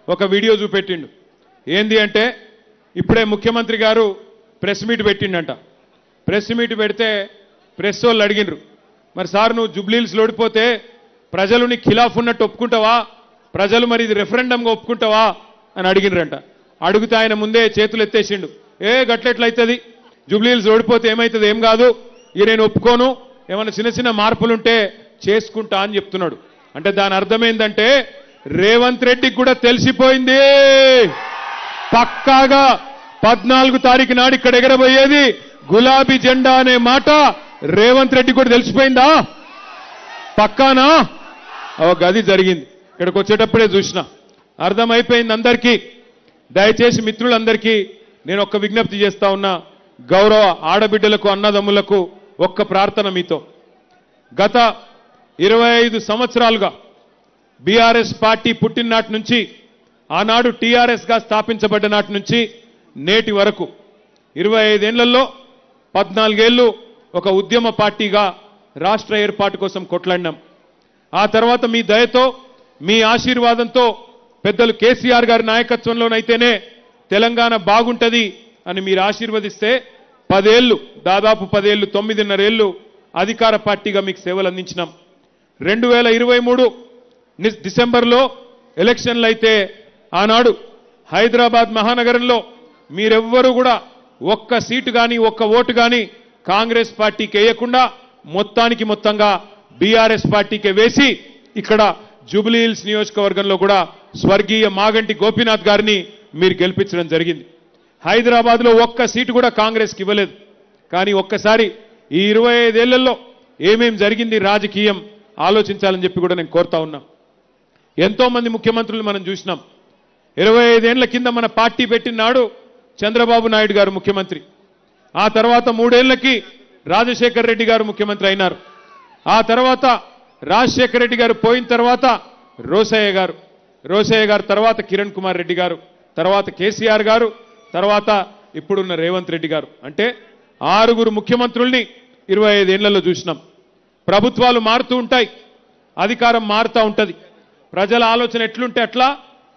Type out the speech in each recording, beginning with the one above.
ఒక వీడియో చూపెట్టిండు. ఏంది అంటే ఇప్పుడే ముఖ్యమంత్రి గారు ప్రెస్ మీట్ పెట్టిండంట. ప్రెస్ మీట్ పెడితే ప్రెస్ వాళ్ళు అడిగినరు, మరి సార్ నువ్వు జుబ్లీహిల్స్ ఓడిపోతే ప్రజలు నీ ఖిలాఫ్ ఉన్నట్టు ఒప్పుకుంటావా, ప్రజలు మరి ఇది రెఫరెండంగా ఒప్పుకుంటావా అని అడిగినరంట. అడుగుతా ఆయన ముందే చేతులు ఎత్తేసిండు. గట్లెట్లయితుంది, జుబ్లీహిల్స్ ఓడిపోతే ఏమవుతుంది, ఏం కాదు, ఇక నేను ఒప్పుకోను, ఏమైనా చిన్న చిన్న మార్పులుంటే చేసుకుంటా అని చెప్తున్నాడు. అంటే దాని అర్థం ఏంటంటే రేవంత్ రెడ్డికి కూడా తెలిసిపోయింది, పక్కాగా 14 తారీఖు నాడు ఇక్కడ ఎగరబోయేది గులాబీ జెండా అనే మాట రేవంత్ రెడ్డి కూడా తెలిసిపోయిందా? పక్కానా? గది జరిగింది. ఇక్కడికి వచ్చేటప్పుడే చూసిన, అర్థమైపోయింది అందరికీ. దయచేసి మిత్రులందరికీ నేను ఒక్క విజ్ఞప్తి చేస్తా ఉన్నా, గౌరవ ఆడబిడ్డలకు అన్నదమ్ములకు ఒక్క ప్రార్థన మీతో. గత 25 సంవత్సరాలుగా బీఆర్ఎస్ పార్టీ పుట్టిన నాటి నుంచి, ఆనాడు టీఆర్ఎస్గా స్థాపించబడ్డ నాటి నుంచి నేటి వరకు 25 ఏళ్లలో 14 ఏళ్లు ఒక ఉద్యమ పార్టీగా రాష్ట్ర ఏర్పాటు కోసం కొట్లాడినాం. ఆ తర్వాత మీ దయతో, మీ ఆశీర్వాదంతో, పెద్దలు కేసీఆర్ గారి నాయకత్వంలోనైతేనే తెలంగాణ బాగుంటది అని మీరు ఆశీర్వదిస్తే 10 ఏళ్లు, దాదాపు 10 ఏళ్లు, 9.5 ఏళ్లు అధికార పార్టీగా మీకు సేవలు అందించినాం. 2023 డిసెంబర్లో ఎలక్షన్లు అయితే ఆనాడు హైదరాబాద్ మహానగరంలో మీరెవ్వరూ కూడా ఒక్క సీటు కానీ ఒక్క ఓటు కానీ కాంగ్రెస్ పార్టీకి వేయకుండా మొత్తంగా బీఆర్ఎస్ పార్టీకి వేసి ఇక్కడ జూబ్లీహిల్స్ నియోజకవర్గంలో కూడా స్వర్గీయ మాగంటి గోపీనాథ్ గారిని మీరు గెలిపించడం జరిగింది. హైదరాబాద్లో ఒక్క సీటు కూడా కాంగ్రెస్కి ఇవ్వలేదు. కానీ ఒక్కసారి ఈ 25 ఏళ్లలో ఏమేం జరిగింది రాజకీయం ఆలోచించాలని చెప్పి కూడా నేను కోరుతా ఉన్నా. ఎంతో మంది ముఖ్యమంత్రులు మనం చూసినాం. 25 ఏళ్ల కింద మన పార్టీ పెట్టిన నాడు చంద్రబాబు నాయుడు గారు ముఖ్యమంత్రి, ఆ తర్వాత 3 ఏళ్లకి రాజశేఖర్ రెడ్డి గారు ముఖ్యమంత్రి అయినారు. ఆ తర్వాత రాజశేఖర్ రెడ్డి గారు పోయిన తర్వాత రోసయ్య గారు తర్వాత కిరణ్ కుమార్ రెడ్డి గారు, తర్వాత కేసీఆర్ గారు, తర్వాత ఇప్పుడున్న రేవంత్ రెడ్డి గారు. అంటే 6 ముఖ్యమంత్రుల్ని 25 ఏళ్లలో చూసినాం. ప్రభుత్వాలు మారుతూ ఉంటాయి, అధికారం మారుతూ ఉంటుంది. ప్రజల ఆలోచన ఎట్లుంటే అట్లా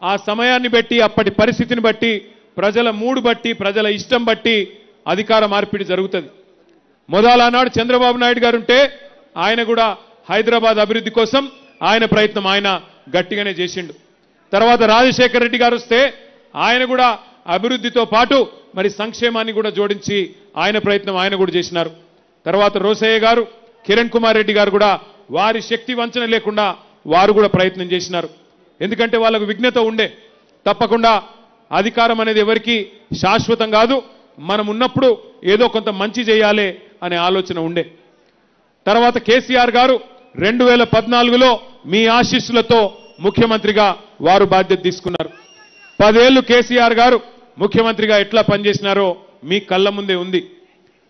ఆ సమయాన్ని బట్టి, అప్పటి పరిస్థితిని బట్టి, ప్రజల మూడు బట్టి, ప్రజల ఇష్టం బట్టి అధికార మార్పిడి జరుగుతుంది. మొదలనాడు చంద్రబాబు నాయుడు గారు ఉంటే ఆయన కూడా హైదరాబాద్ అభివృద్ధి కోసం ఆయన ప్రయత్నం ఆయన గట్టిగానే చేసిండు. తర్వాత రాజశేఖర్ రెడ్డి గారు వస్తే ఆయన కూడా అభివృద్ధితో పాటు మరి సంక్షేమాన్ని కూడా జోడించి ఆయన ప్రయత్నం ఆయన కూడా చేసినారు. తర్వాత రోసయ్య గారు, కిరణ్ కుమార్ రెడ్డి గారు కూడా వారి శక్తి వంచన లేకుండా వారు కూడా ప్రయత్నం చేసినారు. ఎందుకంటే వాళ్ళకు విఘ్నత ఉండే, తప్పకుండా అధికారం అనేది ఎవరికి శాశ్వతం కాదు, మనం ఉన్నప్పుడు ఏదో కొంత మంచి చేయాలి అనే ఆలోచన ఉండే. తర్వాత కేసీఆర్ గారు 2014లో మీ ఆశీస్సులతో ముఖ్యమంత్రిగా వారు బాధ్యత తీసుకున్నారు. 10 ఏళ్లు కేసీఆర్ గారు ముఖ్యమంత్రిగా ఎట్లా పనిచేసినారో మీ కళ్ళ ముందే ఉంది.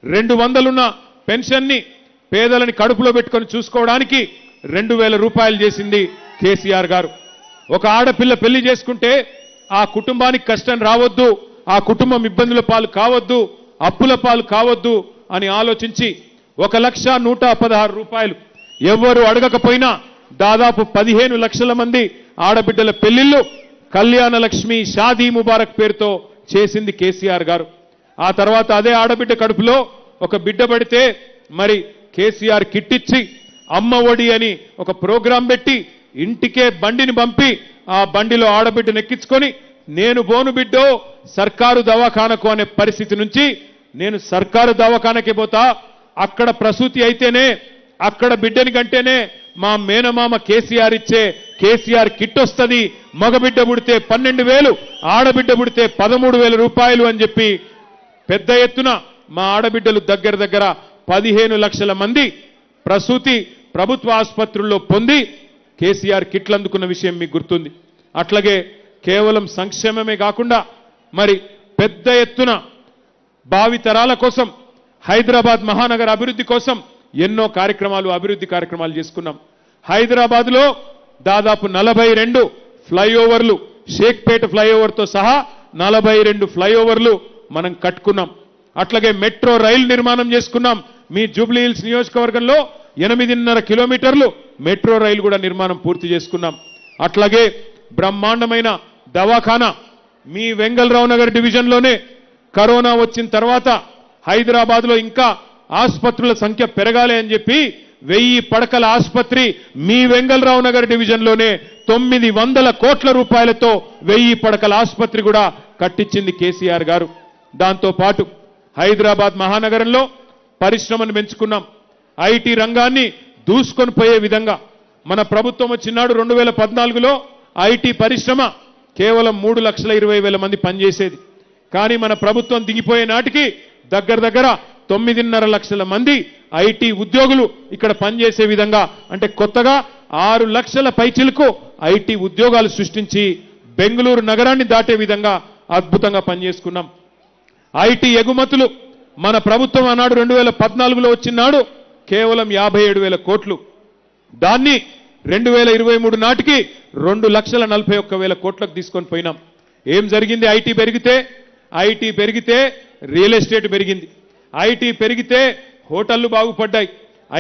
200 ఉన్న పెన్షన్ని పేదలని కడుపులో పెట్టుకొని చూసుకోవడానికి 2000 రూపాయలు చేసింది కేసీఆర్ గారు. ఒక ఆడపిల్ల పెళ్లి చేసుకుంటే ఆ కుటుంబానికి కష్టం రావద్దు, ఆ కుటుంబం ఇబ్బందుల పాలు కావద్దు, అప్పుల పాలు కావద్దు అని ఆలోచించి 1,116 రూపాయలు ఎవ్వరు అడగకపోయినా దాదాపు 15 లక్షల మంది ఆడబిడ్డల పెళ్లిళ్లు కళ్యాణ లక్ష్మి, షాదీ ముబారక్ పేరుతో చేసింది కేసీఆర్ గారు. ఆ తర్వాత అదే ఆడబిడ్డ కడుపులో ఒక బిడ్డ పడితే మరి కేసీఆర్ కిట్టిచ్చి అమ్మ ఒడి అని ఒక ప్రోగ్రాం పెట్టి ఇంటికే బండిని పంపి ఆ బండిలో ఆడబిడ్డను ఎక్కించుకొని నేను బోను బిడ్డో సర్కారు దవాఖానకు అనే పరిస్థితి నుంచి నేను సర్కారు దవాఖానకే పోతా, అక్కడ ప్రసూతి అయితేనే, అక్కడ బిడ్డని కంటేనే మా మేనమామ కేసీఆర్ ఇచ్చే కేసీఆర్ కిట్ వస్తుంది, మగబిడ్డ పుడితే 12,000, ఆడబిడ్డ పుడితే 13,000 రూపాయలు అని చెప్పి పెద్ద ఎత్తున మా ఆడబిడ్డలు దగ్గర 15 లక్షల మంది ప్రసూతి ప్రభుత్వ ఆసుపత్రుల్లో పొంది కేసీఆర్ కిట్లు అందుకున్న విషయం మీకు గుర్తుంది. అట్లాగే కేవలం సంక్షేమమే కాకుండా మరి పెద్ద ఎత్తున భావితరాల కోసం హైదరాబాద్ మహానగర అభివృద్ధి కోసం ఎన్నో అభివృద్ధి కార్యక్రమాలు చేసుకున్నాం. హైదరాబాద్లో దాదాపు 42 ఫ్లైఓవర్లు, షేక్పేట ఫ్లైఓవర్తో సహా 42 ఫ్లైఓవర్లు మనం కట్టుకున్నాం. అట్లాగే మెట్రో రైలు నిర్మాణం చేసుకున్నాం. మీ జూబ్లీహిల్స్ నియోజకవర్గంలో 8.5 కిలోమీటర్లు మెట్రో రైలు కూడా నిర్మాణం పూర్తి చేసుకున్నాం. అట్లాగే బ్రహ్మాండమైన దవాఖానా మీ వెంగళరావు నగర్ డివిజన్లోనే కరోనా వచ్చిన తర్వాత హైదరాబాద్లో ఇంకా ఆసుపత్రుల సంఖ్య పెరగాలి అని చెప్పి 1000 పడకల ఆసుపత్రి మీ వెంగళరావు నగర్ డివిజన్లోనే 900 కోట్ల రూపాయలతో 1000 పడకల ఆసుపత్రి కూడా కట్టించింది కేసీఆర్ గారు. దాంతో పాటు హైదరాబాద్ మహానగరంలో పరిశ్రమను పెంచుకున్నాం. ఐటీ రంగాన్ని దూసుకొని పోయే విధంగా మన ప్రభుత్వం వచ్చినాడు 2014లో ఐటీ పరిశ్రమ కేవలం 3,20,000 మంది పనిచేసేది. కానీ మన ప్రభుత్వం దిగిపోయే నాటికి దగ్గర 9.5 లక్షల మంది ఐటీ ఉద్యోగులు ఇక్కడ పనిచేసే విధంగా, అంటే కొత్తగా 6 లక్షల పైచిలకు ఐటీ ఉద్యోగాలు సృష్టించి బెంగళూరు నగరాన్ని దాటే విధంగా అద్భుతంగా పనిచేసుకున్నాం. ఐటీ ఎగుమతులు మన ప్రభుత్వం ఆనాడు 2014లో వచ్చినాడు కేవలం 57,000 కోట్లు. దాన్ని 2023 నాటికి 2,41,000 కోట్లకు తీసుకొని పోయినాం. ఏం జరిగింది? ఐటీ పెరిగితే రియల్ ఎస్టేట్ పెరిగింది, ఐటీ పెరిగితే హోటళ్లు బాగుపడ్డాయి,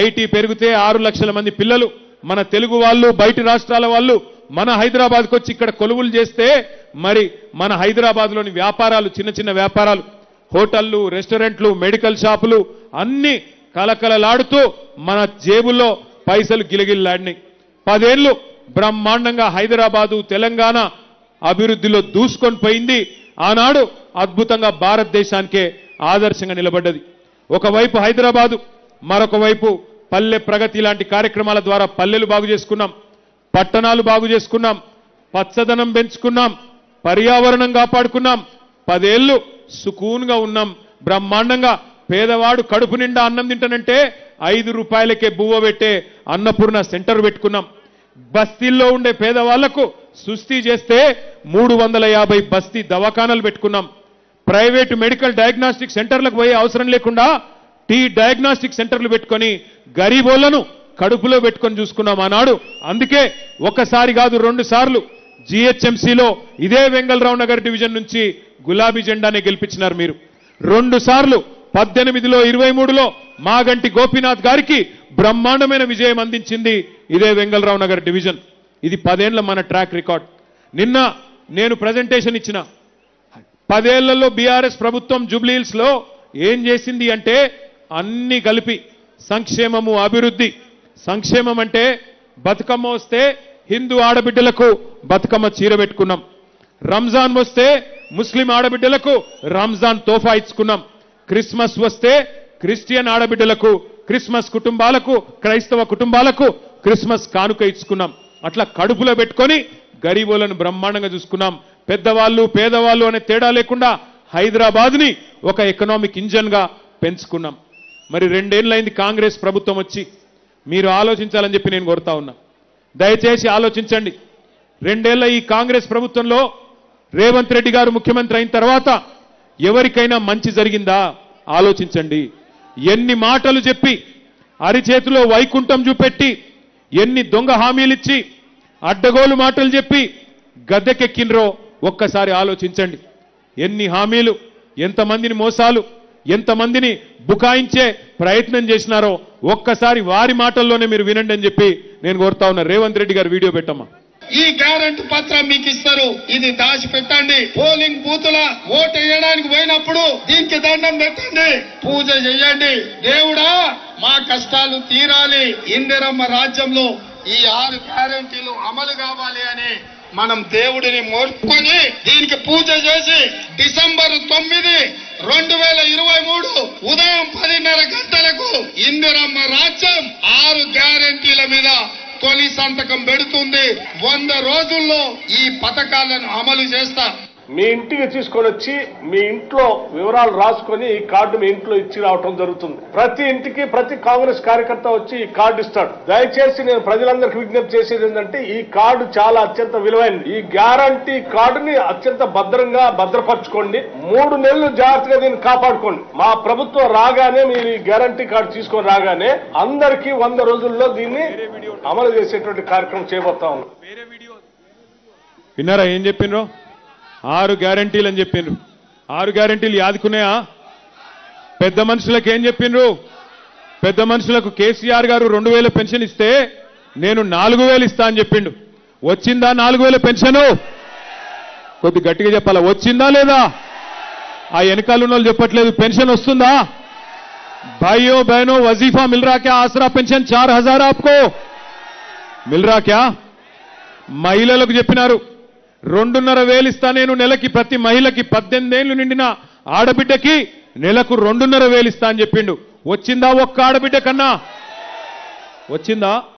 ఐటీ పెరిగితే 6 లక్షల మంది పిల్లలు మన తెలుగు వాళ్ళు బయటి రాష్ట్రాల వాళ్ళు మన హైదరాబాద్కు వచ్చి ఇక్కడ కొలువులు చేస్తే మరి మన హైదరాబాద్లోని వ్యాపారాలు చిన్న చిన్న వ్యాపారాలు హోటళ్లు రెస్టారెంట్లు మెడికల్ షాపులు అన్ని కలకలలాడుతూ మన జేబుల్లో పైసలు గిలగిల్లాడినాయి. 10 ఏళ్లు బ్రహ్మాండంగా హైదరాబాదు తెలంగాణ అభివృద్ధిలో దూసుకొని పోయింది. ఆనాడు అద్భుతంగా భారతదేశానికే ఆదర్శంగా నిలబడ్డది. ఒకవైపు హైదరాబాదు, మరొక వైపు పల్లె ప్రగతి లాంటి కార్యక్రమాల ద్వారా పల్లెలు బాగు చేసుకున్నాం, పట్టణాలు బాగు చేసుకున్నాం, పచ్చదనం పెంచుకున్నాం, పర్యావరణం కాపాడుకున్నాం. 10 ఏళ్లు సుకూన్గా ఉన్నాం. బ్రహ్మాండంగా పేదవాడు కడుపు నిండా అన్నం తింటానంటే 5 రూపాయలకే బువ్వ పెట్టే అన్నపూర్ణ సెంటర్ పెట్టుకున్నాం. బస్తీల్లో ఉండే పేదవాళ్లకు సుస్థి చేస్తే 350 బస్తీ దవాఖానాలు పెట్టుకున్నాం. ప్రైవేటు మెడికల్ డయాగ్నాస్టిక్ సెంటర్లకు పోయే అవసరం లేకుండా డయాగ్నాస్టిక్ సెంటర్లు పెట్టుకొని గరీబోళ్లను కడుపులో పెట్టుకొని చూసుకున్నాం ఆనాడు. అందుకే ఒకసారి కాదు 2 సార్లు జీహెచ్ఎంసీలో ఇదే వెంగళరావు నగర్ డివిజన్ నుంచి గులాబీ జెండానే గెలిపించినారు మీరు. 2 సార్లు 18లో 23లో మాగంటి గోపీనాథ్ గారికి బ్రహ్మాండమైన విజయం అందించింది ఇదే వెంగళరావు నగర్ డివిజన్. ఇది 10 ఏళ్ల మన ట్రాక్ రికార్డ్. నిన్న నేను ప్రజెంటేషన్ ఇచ్చిన 10 ఏళ్లలో బీఆర్ఎస్ ప్రభుత్వం జూబ్లీహిల్స్ లో ఏం చేసింది అంటే అన్ని కలిపి సంక్షేమము అభివృద్ధి. సంక్షేమం అంటే బతుకమ్మ వస్తే హిందూ ఆడబిడ్డలకు బతుకమ్మ చీర పెట్టుకున్నాం, రంజాన్ వస్తే ముస్లిం ఆడబిడ్డలకు రంజాన్ తోఫా ఇచ్చుకున్నాం, క్రిస్మస్ వస్తే క్రిస్టియన్ ఆడబిడ్డలకు క్రిస్మస్ కుటుంబాలకు క్రైస్తవ కుటుంబాలకు క్రిస్మస్ కానుక ఇచ్చుకున్నాం. అట్లా కడుపులో పెట్టుకొని గరీబులను బ్రహ్మాండంగా చూసుకున్నాం. పెద్దవాళ్ళు పేదవాళ్ళు అనే తేడా లేకుండా హైదరాబాద్ని ఒక ఎకనామిక్ ఇంజన్ గా పెంచుకున్నాం. మరి 2 ఏళ్లైంది కాంగ్రెస్ ప్రభుత్వం వచ్చి. మీరు ఆలోచించాలని చెప్పి నేను కోరుతా ఉన్నా. దయచేసి ఆలోచించండి. 2 ఏళ్ల ఈ కాంగ్రెస్ ప్రభుత్వంలో రేవంత్ రెడ్డి గారు ముఖ్యమంత్రి అయిన తర్వాత ఎవరికైనా మంచి జరిగిందా? ఆలోచించండి. ఎన్ని మాటలు చెప్పి అరిచేతిలో వైకుంఠం చూపెట్టి ఎన్ని దొంగ హామీలిచ్చి అడ్డగోలు మాటలు చెప్పి గద్దెకెక్కినరో ఒక్కసారి ఆలోచించండి. ఎన్ని హామీలు, ఎంతమందిని మోసాలు, ఎంతమందిని బుకాయించే ప్రయత్నం చేసినారో ఒక్కసారి వారి మాటల్లోనే మీరు వినండి అని చెప్పి నేను కోరుతా ఉన్నా. రేవంత్ రెడ్డి గారు వీడియో పెట్టమ్మా. ఈ గ్యారెంటీ పత్రం మీకు ఇస్తారు, ఇది దాచి పెట్టండి. పోలింగ్ బూతుల ఓటు వేయడానికి పోయినప్పుడు దీనికి దండం పెట్టండి, పూజ చేయండి. దేవుడా మా కష్టాలు తీరాలి, ఇందిరమ్మ రాజ్యంలో ఈ 6 గ్యారెంటీలు అమలు కావాలి అని మనం దేవుడిని మోర్చుకొని దీనికి పూజ చేసి డిసెంబర్ 9, 2023 ఉదయం 10:30 గంటలకు ఇందిరమ్మ రాజ్యం 6 గ్యారెంటీల మీద తొలి సంతకం పెడుతుంది. 100 రోజుల్లో ఈ పథకాలను అమలు చేస్తా. మీ ఇంటికి తీసుకొని వచ్చి మీ ఇంట్లో వివరాలు రాసుకొని ఈ కార్డు మీ ఇంట్లో ఇచ్చి రావటం జరుగుతుంది. ప్రతి ఇంటికి ప్రతి కాంగ్రెస్ కార్యకర్త వచ్చి ఈ కార్డు ఇస్తాడు. దయచేసి నేను ప్రజలందరికీ విజ్ఞప్తి చేసేది ఏంటంటే ఈ కార్డు చాలా అత్యంత విలువైనది. ఈ గ్యారంటీ కార్డుని అత్యంత భద్రంగా భద్రపరచుకోండి. 3 నెలలు జాగ్రత్తగా దీన్ని కాపాడుకోండి. మా ప్రభుత్వం రాగానే మీరు ఈ గ్యారంటీ కార్డు తీసుకొని రాగానే అందరికీ 100 రోజుల్లో దీన్ని అమలు చేసేటువంటి కార్యక్రమం చేయబోతా ఉన్నాం. విన్నారా ఏం చెప్పిండ్రో? 6 గ్యారంటీలు అని చెప్పిండ్రు. 6 గ్యారంటీలు యాదుకున్నాయా? పెద్ద మనుషులకు ఏం చెప్పిండ్రు? పెద్ద మనుషులకు కేసీఆర్ గారు 2000 పెన్షన్ ఇస్తే నేను 4000 ఇస్తా అని చెప్పిండు. వచ్చిందా 4000 పెన్షను? కొద్ది గట్టిగా చెప్పాలా, వచ్చిందా లేదా? ఆ వెనకాల ఉన్న వాళ్ళు చెప్పట్లేదు. పెన్షన్ వస్తుందా? भाइयों बहनों वजीफा मिल रहा क्या? आसरा पेंशन 4000 आपको मिल रहा क्या? మహిళలకు చెప్పినారు 2,500 ఇస్తా నేను నెలకి, ప్రతి మహిళకి 18 ఏళ్లు నిండిన ఆడబిడ్డకి నెలకు 2,500 ఇస్తా అని చెప్పిండు. వచ్చిందా ఒక్క ఆడబిడ్డ కన్నా? వచ్చిందా?